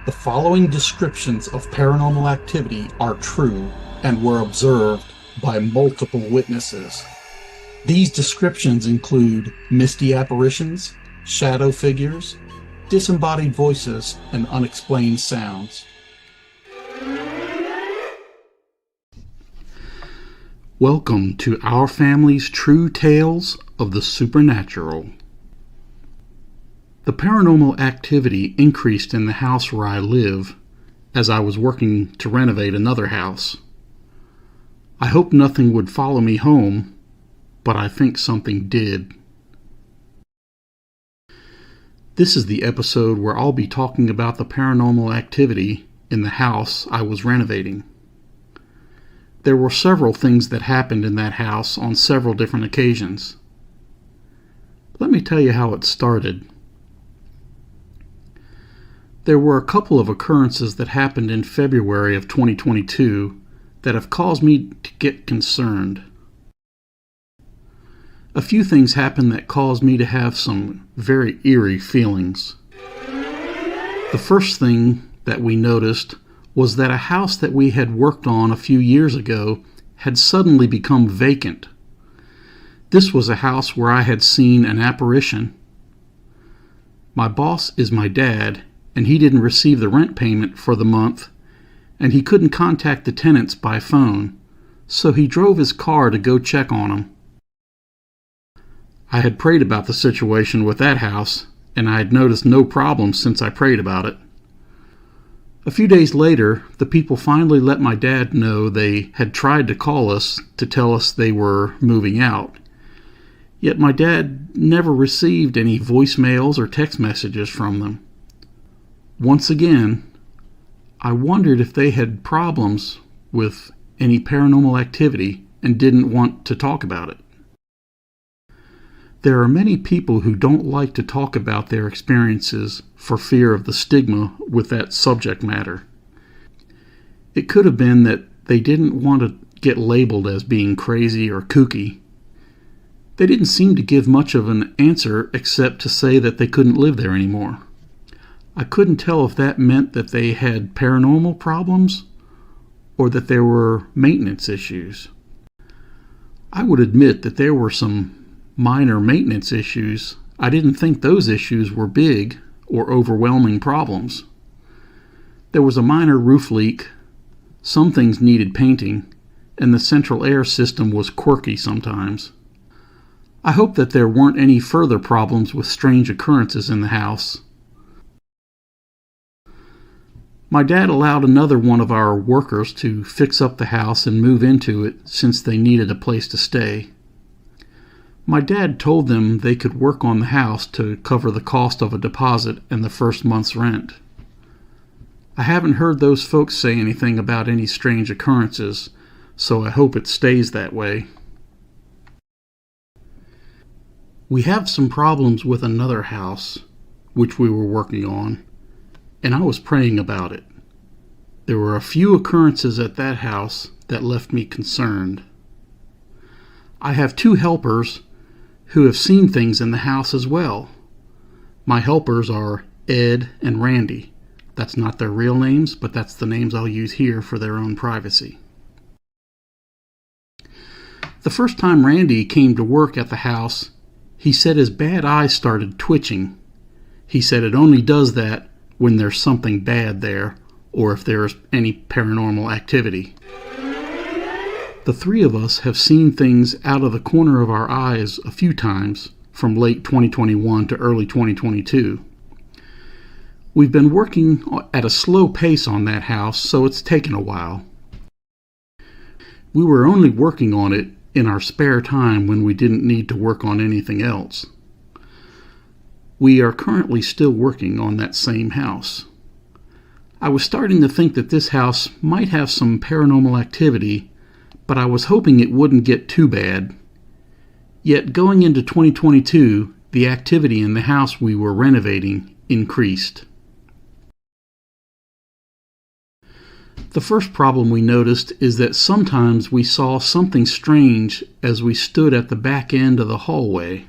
The following descriptions of paranormal activity are true and were observed by multiple witnesses. These descriptions include misty apparitions, shadow figures, disembodied voices, and unexplained sounds. Welcome to our family's true tales of the supernatural. The paranormal activity increased in the house where I live as I was working to renovate another house. I hoped nothing would follow me home, but I think something did. This is the episode where I'll be talking about the paranormal activity in the house I was renovating. There were several things that happened in that house on several different occasions. Let me tell you how it started. There were a couple of occurrences that happened in February of 2022 that have caused me to get concerned. A few things happened that caused me to have some very eerie feelings. The first thing that we noticed was that a house that we had worked on a few years ago had suddenly become vacant. This was a house where I had seen an apparition. My boss is my dad, and he didn't receive the rent payment for the month, and he couldn't contact the tenants by phone, so he drove his car to go check on them. I had prayed about the situation with that house, and I had noticed no problems since I prayed about it. A few days later, the people finally let my dad know they had tried to call us to tell us they were moving out. Yet my dad never received any voicemails or text messages from them. Once again, I wondered if they had problems with any paranormal activity and didn't want to talk about it. There are many people who don't like to talk about their experiences for fear of the stigma with that subject matter. It could have been that they didn't want to get labeled as being crazy or kooky. They didn't seem to give much of an answer except to say that they couldn't live there anymore. I couldn't tell if that meant that they had paranormal problems or that there were maintenance issues. I would admit that there were some minor maintenance issues. I didn't think those issues were big or overwhelming problems. There was a minor roof leak, some things needed painting, and the central air system was quirky sometimes. I hope that there weren't any further problems with strange occurrences in the house. My dad allowed another one of our workers to fix up the house and move into it since they needed a place to stay. My dad told them they could work on the house to cover the cost of a deposit and the first month's rent. I haven't heard those folks say anything about any strange occurrences, so I hope it stays that way. We have some problems with another house, which we were working on, and I was praying about it. There were a few occurrences at that house that left me concerned. I have two helpers who have seen things in the house as well. My helpers are Ed and Randy. That's not their real names, but that's the names I'll use here for their own privacy. The first time Randy came to work at the house, he said his bad eyes started twitching. He said it only does that when there's something bad there or if there's any paranormal activity. The three of us have seen things out of the corner of our eyes a few times from late 2021 to early 2022. We've been working at a slow pace on that house, so it's taken a while. We were only working on it in our spare time when we didn't need to work on anything else. We are currently still working on that same house. I was starting to think that this house might have some paranormal activity, but I was hoping it wouldn't get too bad. Yet going into 2022, the activity in the house we were renovating increased. The first problem we noticed is that sometimes we saw something strange as we stood at the back end of the hallway.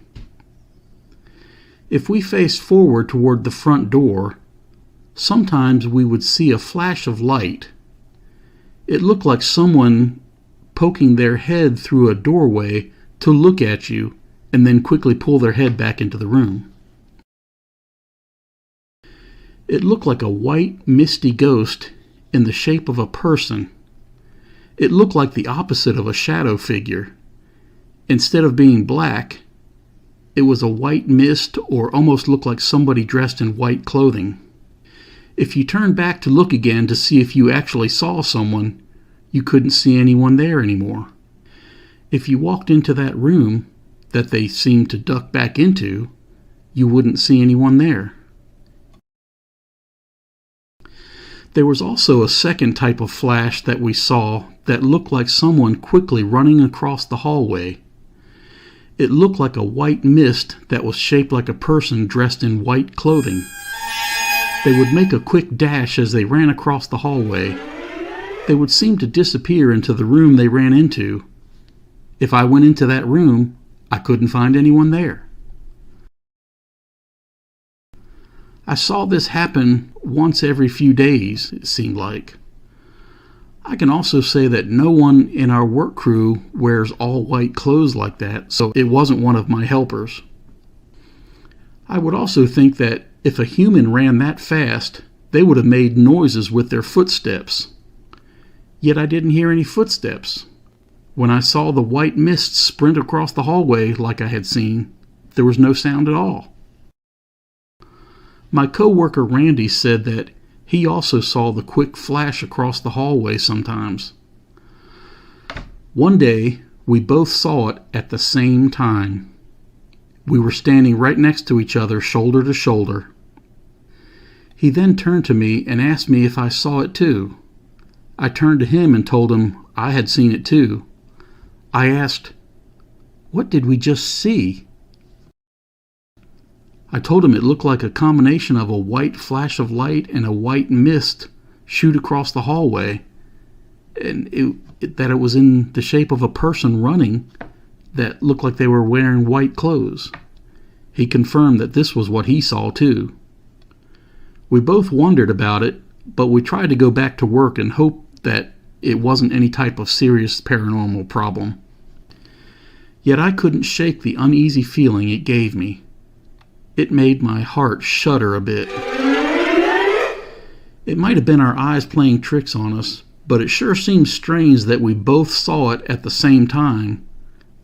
If we faced forward toward the front door, Sometimes we would see a flash of light. It looked like someone poking their head through a doorway to look at you and then quickly pull their head back into the room. It looked like a white, misty ghost in the shape of a person. It looked like the opposite of a shadow figure. Instead of being black, it was a white mist, or almost looked like somebody dressed in white clothing. If you turned back to look again to see if you actually saw someone, you couldn't see anyone there anymore. If you walked into that room that they seemed to duck back into, you wouldn't see anyone there. There was also a second type of flash that we saw that looked like someone quickly running across the hallway. It looked like a white mist that was shaped like a person dressed in white clothing. They would make a quick dash as they ran across the hallway. They would seem to disappear into the room they ran into. If I went into that room, I couldn't find anyone there. I saw this happen once every few days, it seemed like. I can also say that no one in our work crew wears all white clothes like that, so it wasn't one of my helpers. I would also think that if a human ran that fast, they would have made noises with their footsteps. Yet I didn't hear any footsteps. When I saw the white mist sprint across the hallway like I had seen, there was no sound at all. My coworker Randy said that he also saw the quick flash across the hallway sometimes. One day, we both saw it at the same time. We were standing right next to each other, shoulder to shoulder. He then turned to me and asked me if I saw it too. I turned to him and told him I had seen it too. I asked, "What did we just see?" I told him it looked like a combination of a white flash of light and a white mist shoot across the hallway, and that it was in the shape of a person running that looked like they were wearing white clothes. He confirmed that this was what he saw too. We both wondered about it, but we tried to go back to work and hope that it wasn't any type of serious paranormal problem. Yet I couldn't shake the uneasy feeling it gave me. It made my heart shudder a bit. It might have been our eyes playing tricks on us, but it sure seemed strange that we both saw it at the same time.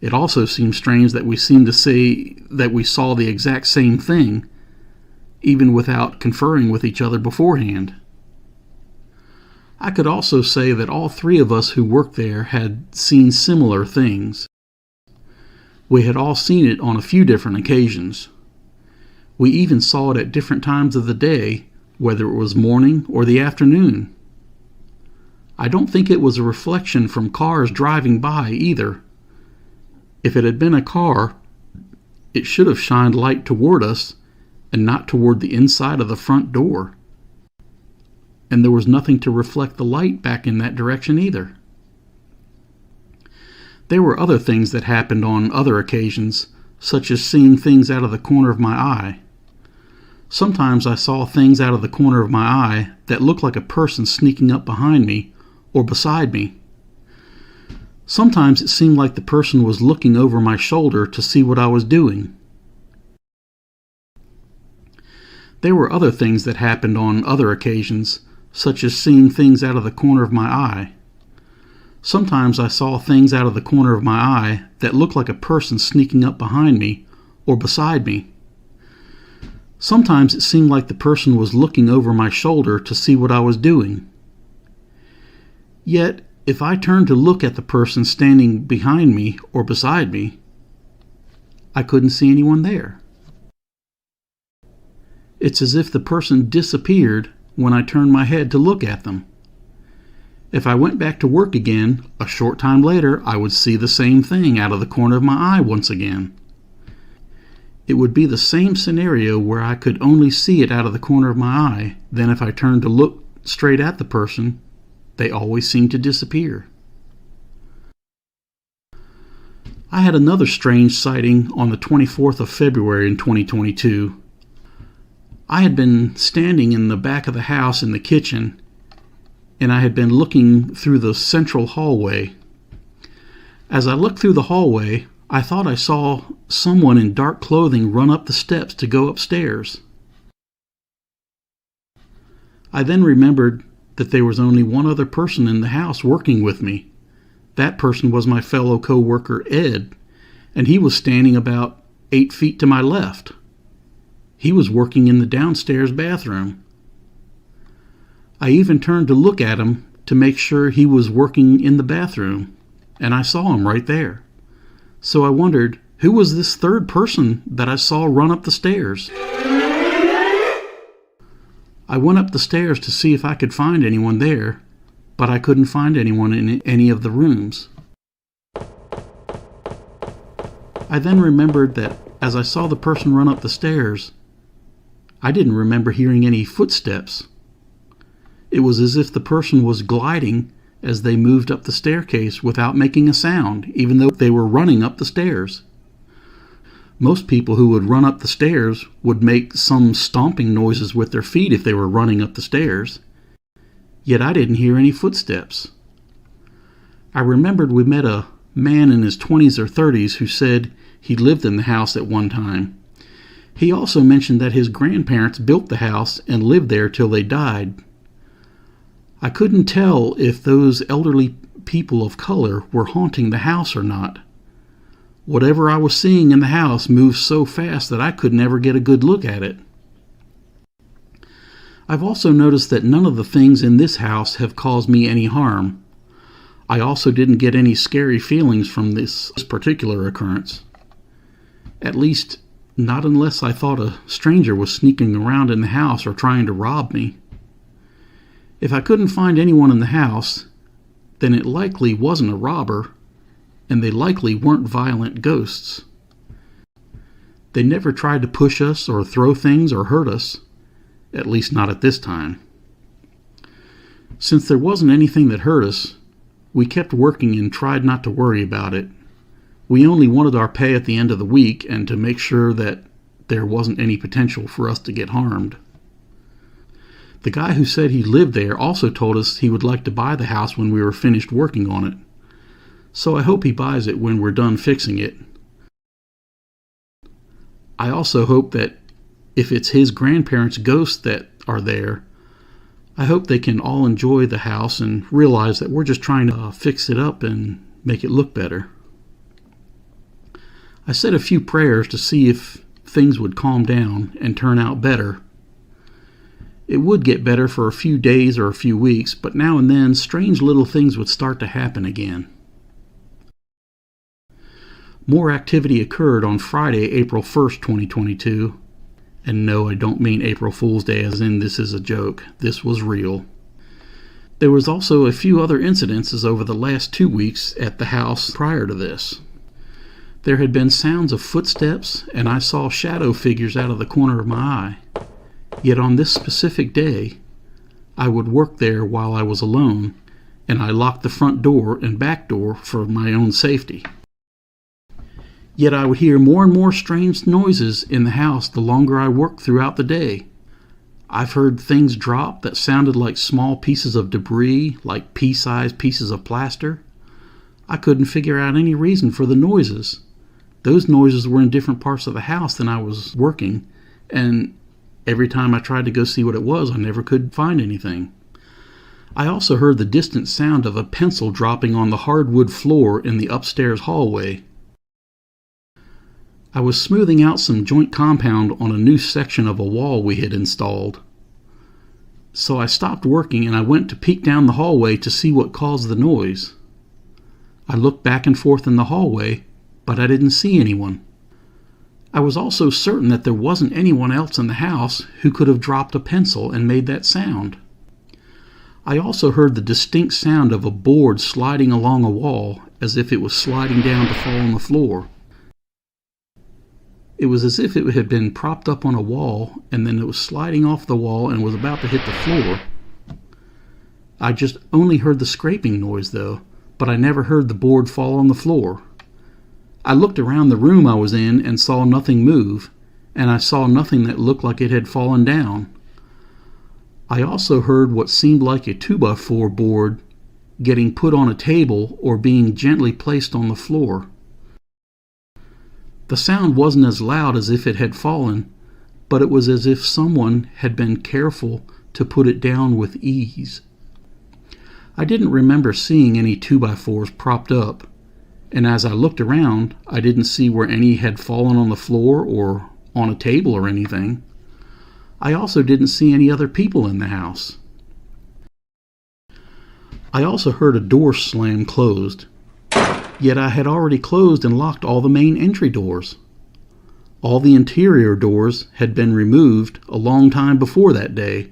It also seemed strange that we seemed to say that we saw the exact same thing, even without conferring with each other beforehand. I could also say that all three of us who worked there had seen similar things. We had all seen it on a few different occasions. We even saw it at different times of the day, whether it was morning or the afternoon. I don't think it was a reflection from cars driving by either. If it had been a car, it should have shined light toward us and not toward the inside of the front door. And there was nothing to reflect the light back in that direction either. There were other things that happened on other occasions, such as seeing things out of the corner of my eye. Sometimes I saw things out of the corner of my eye that looked like a person sneaking up behind me or beside me. Sometimes it seemed like the person was looking over my shoulder to see what I was doing. There were other things that happened on other occasions, such as seeing things out of the corner of my eye. Sometimes I saw things out of the corner of my eye that looked like a person sneaking up behind me or beside me. Sometimes it seemed like the person was looking over my shoulder to see what I was doing. Yet, if I turned to look at the person standing behind me or beside me, I couldn't see anyone there. It's as if the person disappeared when I turned my head to look at them. If I went back to work again, a short time later, I would see the same thing out of the corner of my eye once again. It would be the same scenario where I could only see it out of the corner of my eye. Then if I turned to look straight at the person, they always seemed to disappear. I had another strange sighting on the 24th of February in 2022. I had been standing in the back of the house in the kitchen, and I had been looking through the central hallway. As I looked through the hallway, I thought I saw someone in dark clothing run up the steps to go upstairs. I then remembered that there was only one other person in the house working with me. That person was my fellow co-worker, Ed, and he was standing about 8 feet to my left. He was working in the downstairs bathroom. I even turned to look at him to make sure he was working in the bathroom, and I saw him right there. So I wondered, who was this third person that I saw run up the stairs? I went up the stairs to see if I could find anyone there, but I couldn't find anyone in any of the rooms. I then remembered that as I saw the person run up the stairs, I didn't remember hearing any footsteps. It was as if the person was gliding as they moved up the staircase without making a sound, even though they were running up the stairs. Most people who would run up the stairs would make some stomping noises with their feet if they were running up the stairs. Yet I didn't hear any footsteps. I remembered we met a man in his 20s or 30s who said he lived in the house at one time. He also mentioned that his grandparents built the house and lived there till they died. I couldn't tell if those elderly people of color were haunting the house or not. Whatever I was seeing in the house moved so fast that I could never get a good look at it. I've also noticed that none of the things in this house have caused me any harm. I also didn't get any scary feelings from this particular occurrence. At least, not unless I thought a stranger was sneaking around in the house or trying to rob me. If I couldn't find anyone in the house, then it likely wasn't a robber, and they likely weren't violent ghosts. They never tried to push us or throw things or hurt us, at least not at this time. Since there wasn't anything that hurt us, we kept working and tried not to worry about it. We only wanted our pay at the end of the week and to make sure that there wasn't any potential for us to get harmed. The guy who said he lived there also told us he would like to buy the house when we were finished working on it. So I hope he buys it when we're done fixing it. I also hope that if it's his grandparents' ghosts that are there, I hope they can all enjoy the house and realize that we're just trying to fix it up and make it look better. I said a few prayers to see if things would calm down and turn out better. It would get better for a few days or a few weeks, but now and then strange little things would start to happen again. More activity occurred on Friday, April 1st, 2022. And no, I don't mean April Fool's Day as in this is a joke. This was real. There was also a few other incidences over the last 2 weeks at the house prior to this. There had been sounds of footsteps, and I saw shadow figures out of the corner of my eye. Yet on this specific day, I would work there while I was alone, and I locked the front door and back door for my own safety. Yet I would hear more and more strange noises in the house the longer I worked throughout the day. I've heard things drop that sounded like small pieces of debris, like pea-sized pieces of plaster. I couldn't figure out any reason for the noises. Those noises were in different parts of the house than I was working, and every time I tried to go see what it was, I never could find anything. I also heard the distant sound of a pencil dropping on the hardwood floor in the upstairs hallway. I was smoothing out some joint compound on a new section of a wall we had installed. So I stopped working and I went to peek down the hallway to see what caused the noise. I looked back and forth in the hallway, but I didn't see anyone. I was also certain that there wasn't anyone else in the house who could have dropped a pencil and made that sound. I also heard the distinct sound of a board sliding along a wall as if it was sliding down to fall on the floor. It was as if it had been propped up on a wall and then it was sliding off the wall and was about to hit the floor. I just only heard the scraping noise though, but I never heard the board fall on the floor. I looked around the room I was in and saw nothing move, and I saw nothing that looked like it had fallen down. I also heard what seemed like a 2x4 board getting put on a table or being gently placed on the floor. The sound wasn't as loud as if it had fallen, but it was as if someone had been careful to put it down with ease. I didn't remember seeing any 2x4s propped up, and as I looked around, I didn't see where any had fallen on the floor or on a table or anything. I also didn't see any other people in the house. I also heard a door slam closed, yet I had already closed and locked all the main entry doors. All the interior doors had been removed a long time before that day,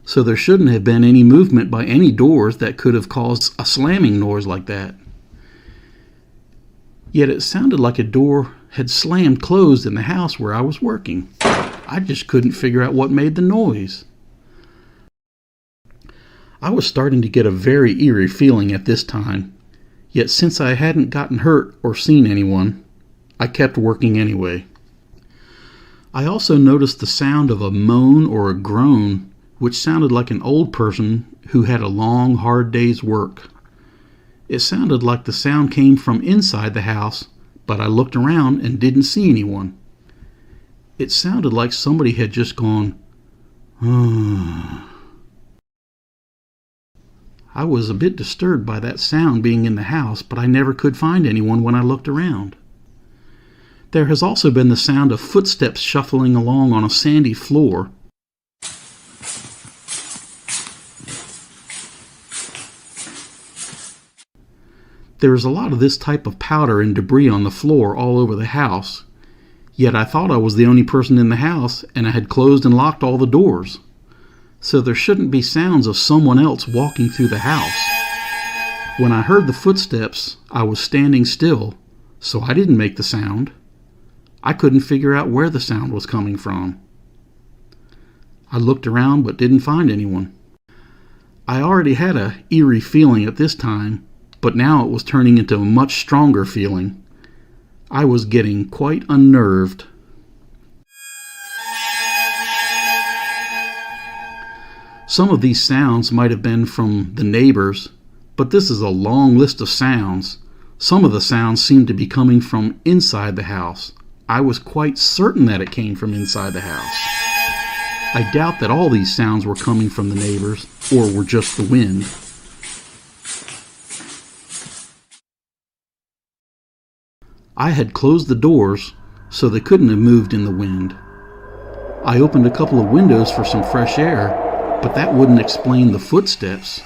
so there shouldn't have been any movement by any doors that could have caused a slamming noise like that. Yet it sounded like a door had slammed closed in the house where I was working. I just couldn't figure out what made the noise. I was starting to get a very eerie feeling at this time, yet since I hadn't gotten hurt or seen anyone, I kept working anyway. I also noticed the sound of a moan or a groan, which sounded like an old person who had a long, hard day's work. It sounded like the sound came from inside the house, but I looked around and didn't see anyone. It sounded like somebody had just gone, I was a bit disturbed by that sound being in the house, but I never could find anyone when I looked around. There has also been the sound of footsteps shuffling along on a sandy floor. There is a lot of this type of powder and debris on the floor all over the house, yet I thought I was the only person in the house and I had closed and locked all the doors. So there shouldn't be sounds of someone else walking through the house. When I heard the footsteps, I was standing still, so I didn't make the sound. I couldn't figure out where the sound was coming from. I looked around but didn't find anyone. I already had an eerie feeling at this time, but now it was turning into a much stronger feeling. I was getting quite unnerved. Some of these sounds might have been from the neighbors, but this is a long list of sounds. Some of the sounds seemed to be coming from inside the house. I was quite certain that it came from inside the house. I doubt that all these sounds were coming from the neighbors, or were just the wind. I had closed the doors, so they couldn't have moved in the wind. I opened a couple of windows for some fresh air, but that wouldn't explain the footsteps.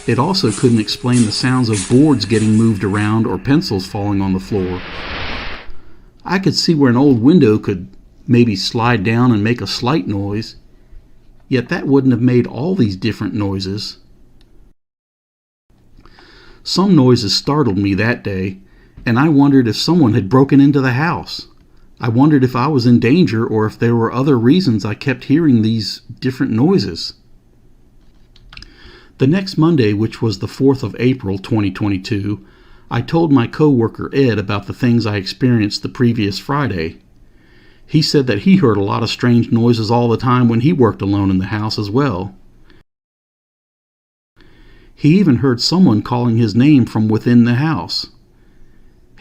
It also couldn't explain the sounds of boards getting moved around or pencils falling on the floor. I could see where an old window could maybe slide down and make a slight noise, yet that wouldn't have made all these different noises. Some noises startled me that day, and I wondered if someone had broken into the house. I wondered if I was in danger or if there were other reasons I kept hearing these different noises. The next Monday, which was the 4th of April, 2022, I told my coworker Ed about the things I experienced the previous Friday. He said that he heard a lot of strange noises all the time when he worked alone in the house as well. He even heard someone calling his name from within the house.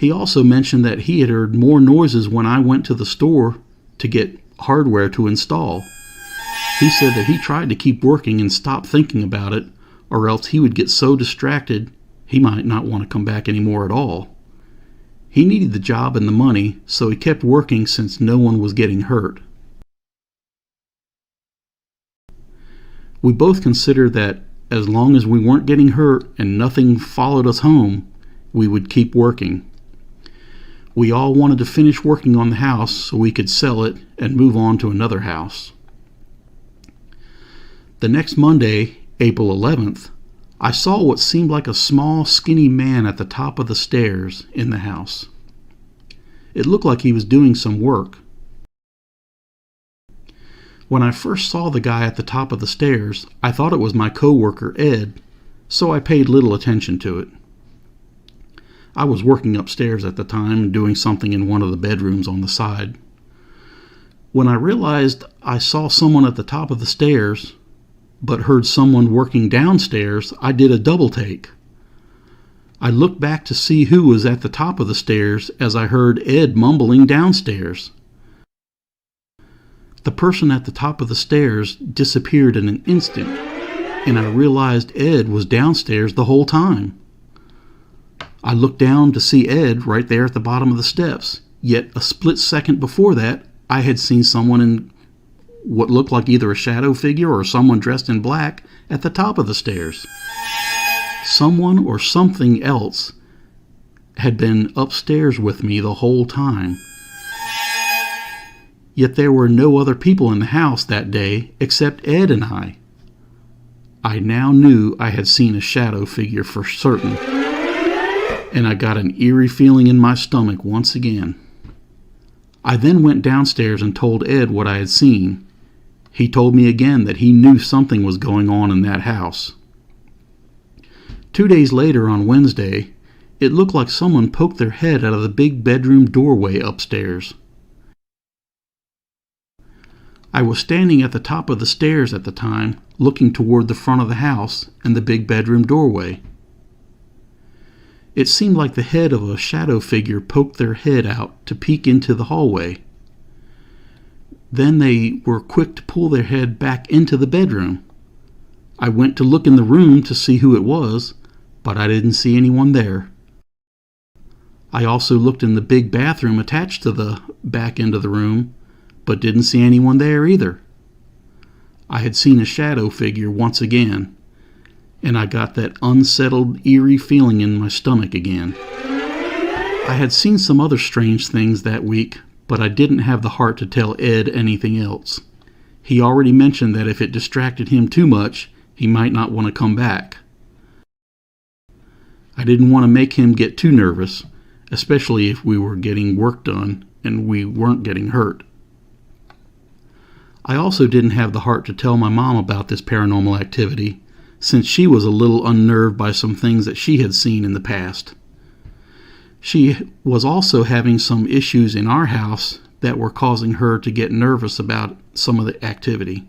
He also mentioned that he had heard more noises when I went to the store to get hardware to install. He said that he tried to keep working and stop thinking about it, or else he would get so distracted he might not want to come back anymore at all. He needed the job and the money, so he kept working since no one was getting hurt. We both considered that as long as we weren't getting hurt and nothing followed us home, we would keep working. We all wanted to finish working on the house so we could sell it and move on to another house. The next Monday, April 11th, I saw what seemed like a small, skinny man at the top of the stairs in the house. It looked like he was doing some work. When I first saw the guy at the top of the stairs, I thought it was my coworker Ed, so I paid little attention to it. I was working upstairs at the time and doing something in one of the bedrooms on the side. When I realized I saw someone at the top of the stairs, but heard someone working downstairs, I did a double take. I looked back to see who was at the top of the stairs as I heard Ed mumbling downstairs. The person at the top of the stairs disappeared in an instant, and I realized Ed was downstairs the whole time. I looked down to see Ed right there at the bottom of the steps, yet a split second before that, I had seen someone in what looked like either a shadow figure or someone dressed in black at the top of the stairs. Someone or something else had been upstairs with me the whole time. Yet there were no other people in the house that day except Ed and I. I now knew I had seen a shadow figure for certain, and I got an eerie feeling in my stomach once again. I then went downstairs and told Ed what I had seen. He told me again that he knew something was going on in that house. 2 days later, on Wednesday, it looked like someone poked their head out of the big bedroom doorway upstairs. I was standing at the top of the stairs at the time, looking toward the front of the house and the big bedroom doorway. It seemed like the head of a shadow figure poked their head out to peek into the hallway. Then they were quick to pull their head back into the bedroom. I went to look in the room to see who it was, but I didn't see anyone there. I also looked in the big bathroom attached to the back end of the room, but didn't see anyone there either. I had seen a shadow figure once again, and I got that unsettled, eerie feeling in my stomach again. I had seen some other strange things that week, but I didn't have the heart to tell Ed anything else. He already mentioned that if it distracted him too much, he might not want to come back. I didn't want to make him get too nervous, especially if we were getting work done and we weren't getting hurt. I also didn't have the heart to tell my mom about this paranormal activity, since she was a little unnerved by some things that she had seen in the past. She was also having some issues in our house that were causing her to get nervous about some of the activity.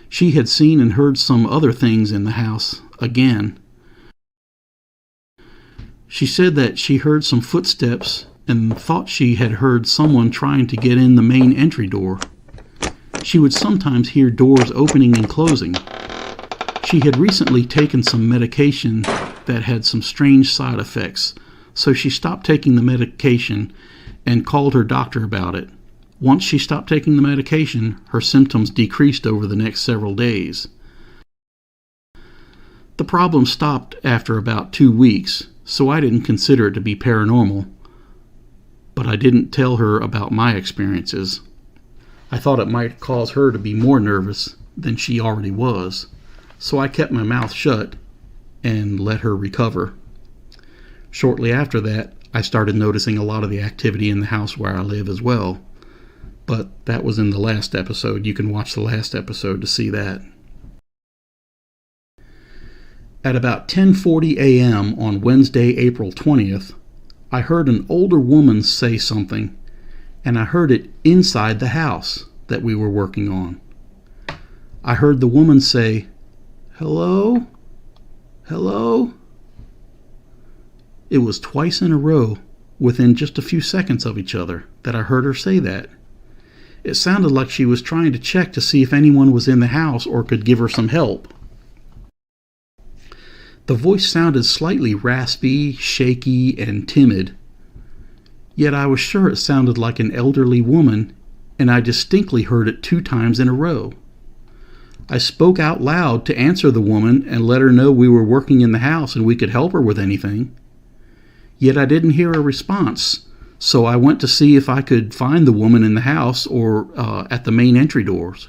She had seen and heard some other things in the house again. She said that she heard some footsteps and thought she had heard someone trying to get in the main entry door. She would sometimes hear doors opening and closing. She had recently taken some medication that had some strange side effects, so she stopped taking the medication and called her doctor about it. Once she stopped taking the medication, her symptoms decreased over the next several days. The problem stopped after about 2 weeks, so I didn't consider it to be paranormal, but I didn't tell her about my experiences. I thought it might cause her to be more nervous than she already was, so I kept my mouth shut and let her recover. Shortly after that, I started noticing a lot of the activity in the house where I live as well, but that was in the last episode. You can watch the last episode to see that. At about 10:40 a.m. on Wednesday, April 20th, I heard an older woman say something, and I heard it inside the house that we were working on. I heard the woman say, "Hello? Hello?" It was twice in a row, within just a few seconds of each other, that I heard her say that. It sounded like she was trying to check to see if anyone was in the house or could give her some help. The voice sounded slightly raspy, shaky, and timid. Yet I was sure it sounded like an elderly woman, and I distinctly heard it 2 times in a row. I spoke out loud to answer the woman and let her know we were working in the house and we could help her with anything. Yet I didn't hear a response, so I went to see if I could find the woman in the house or at the main entry doors.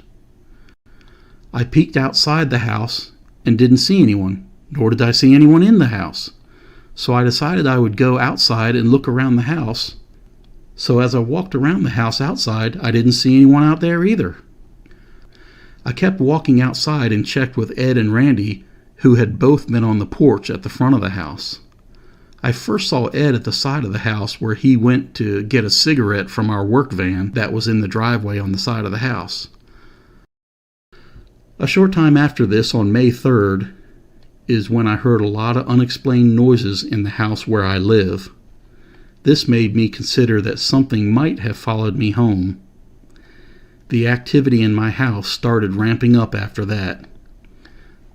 I peeked outside the house and didn't see anyone, nor did I see anyone in the house. So I decided I would go outside and look around the house. So as I walked around the house outside, I didn't see anyone out there either. I kept walking outside and checked with Ed and Randy, who had both been on the porch at the front of the house. I first saw Ed at the side of the house where he went to get a cigarette from our work van that was in the driveway on the side of the house. A short time after this, on May 3rd, is when I heard a lot of unexplained noises in the house where I live. This made me consider that something might have followed me home. The activity in my house started ramping up after that.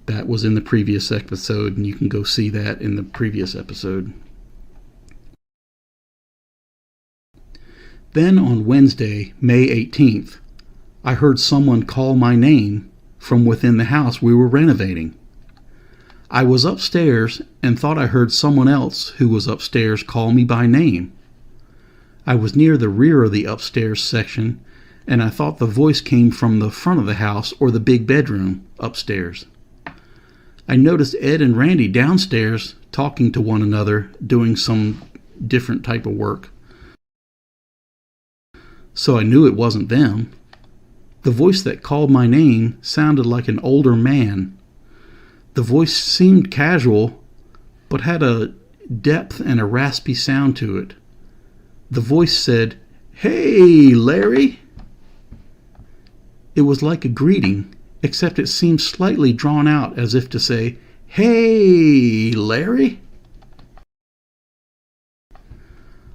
That was in the previous episode, and you can go see that in the previous episode. Then on Wednesday, May 18th, I heard someone call my name from within the house we were renovating. I was upstairs and thought I heard someone else who was upstairs call me by name. I was near the rear of the upstairs section, and I thought the voice came from the front of the house or the big bedroom upstairs. I noticed Ed and Randy downstairs talking to one another, doing some different type of work. So I knew it wasn't them. The voice that called my name sounded like an older man. The voice seemed casual, but had a depth and a raspy sound to it. The voice said, "Hey, Larry." It was like a greeting, except it seemed slightly drawn out as if to say, "Hey, Larry."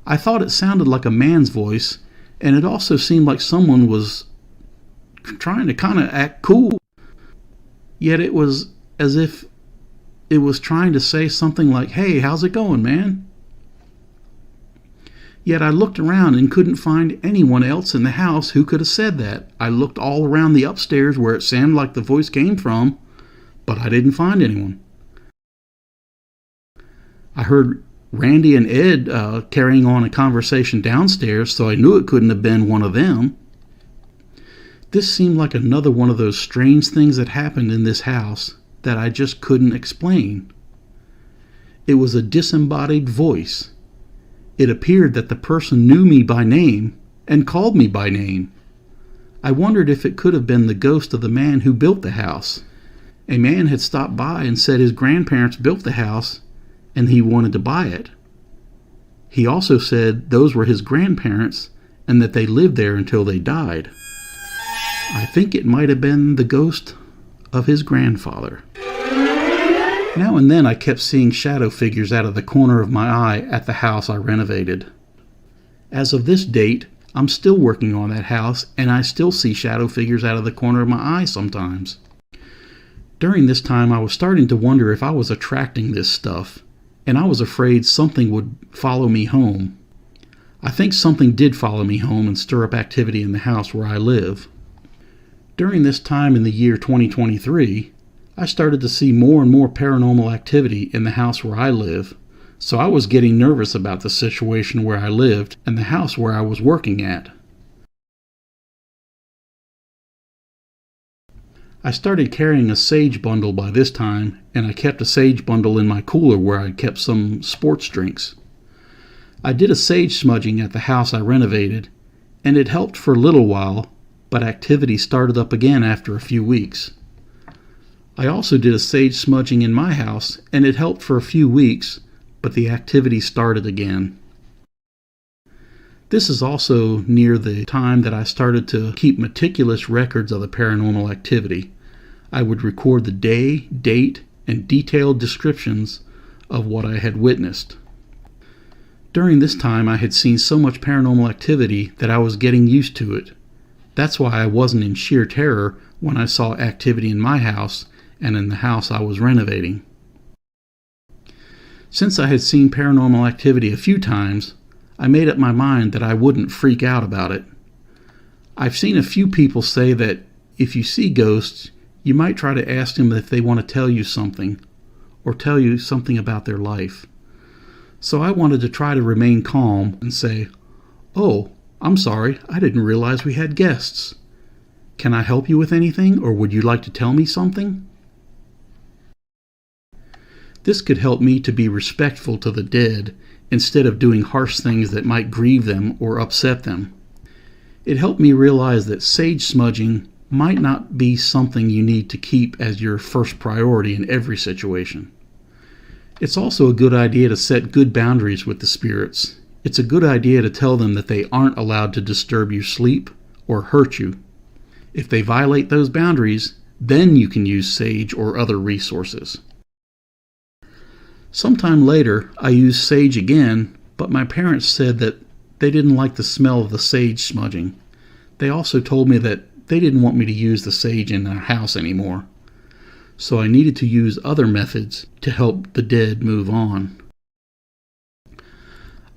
I thought it sounded like a man's voice, and it also seemed like someone was trying to kind of act cool. Yet it was as if it was trying to say something like, "Hey, how's it going, man?" Yet I looked around and couldn't find anyone else in the house who could have said that. I looked all around the upstairs where it sounded like the voice came from, but I didn't find anyone. I heard Randy and Ed carrying on a conversation downstairs, so I knew it couldn't have been one of them. This seemed like another one of those strange things that happened in this house that I just couldn't explain. It was a disembodied voice. It appeared that the person knew me by name and called me by name. I wondered if it could have been the ghost of the man who built the house. A man had stopped by and said his grandparents built the house and he wanted to buy it. He also said those were his grandparents and that they lived there until they died. I think it might have been the ghost of his grandfather. Now and then I kept seeing shadow figures out of the corner of my eye at the house I renovated. As of this date, I'm still working on that house, and I still see shadow figures out of the corner of my eye sometimes. During this time, I was starting to wonder if I was attracting this stuff, and I was afraid something would follow me home. I think something did follow me home and stir up activity in the house where I live. During this time in the year 2023, I started to see more and more paranormal activity in the house where I live, so I was getting nervous about the situation where I lived and the house where I was working at. I started carrying a sage bundle by this time, and I kept a sage bundle in my cooler where I kept some sports drinks. I did a sage smudging at the house I renovated, and it helped for a little while, but activity started up again after a few weeks. I also did a sage smudging in my house, and it helped for a few weeks, but the activity started again. This is also near the time that I started to keep meticulous records of the paranormal activity. I would record the day, date, and detailed descriptions of what I had witnessed. During this time, I had seen so much paranormal activity that I was getting used to it. That's why I wasn't in sheer terror when I saw activity in my house and in the house I was renovating. Since I had seen paranormal activity a few times, I made up my mind that I wouldn't freak out about it. I've seen a few people say that if you see ghosts, you might try to ask them if they want to tell you something, or tell you something about their life. So I wanted to try to remain calm and say, "Oh, I'm sorry, I didn't realize we had guests. Can I help you with anything, or would you like to tell me something?" This could help me to be respectful to the dead instead of doing harsh things that might grieve them or upset them. It helped me realize that sage smudging might not be something you need to keep as your first priority in every situation. It's also a good idea to set good boundaries with the spirits. It's a good idea to tell them that they aren't allowed to disturb your sleep or hurt you. If they violate those boundaries, then you can use sage or other resources. Sometime later, I used sage again, but my parents said that they didn't like the smell of the sage smudging. They also told me that they didn't want me to use the sage in their house anymore. So I needed to use other methods to help the dead move on.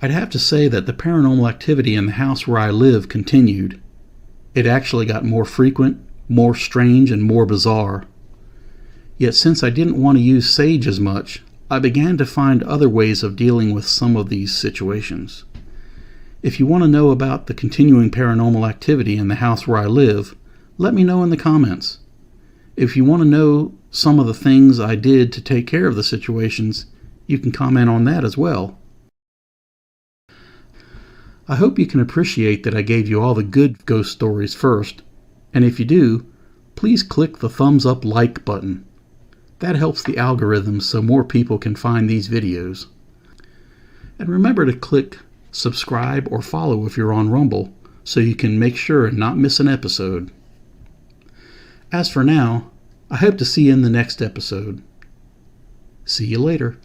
I'd have to say that the paranormal activity in the house where I live continued. It actually got more frequent, more strange, and more bizarre. Yet since I didn't want to use sage as much, I began to find other ways of dealing with some of these situations. If you want to know about the continuing paranormal activity in the house where I live, let me know in the comments. If you want to know some of the things I did to take care of the situations, you can comment on that as well. I hope you can appreciate that I gave you all the good ghost stories first, and if you do, please click the thumbs up like button. That helps the algorithm so more people can find these videos. And remember to click subscribe or follow if you're on Rumble, so you can make sure and not miss an episode. As for now, I hope to see you in the next episode. See you later.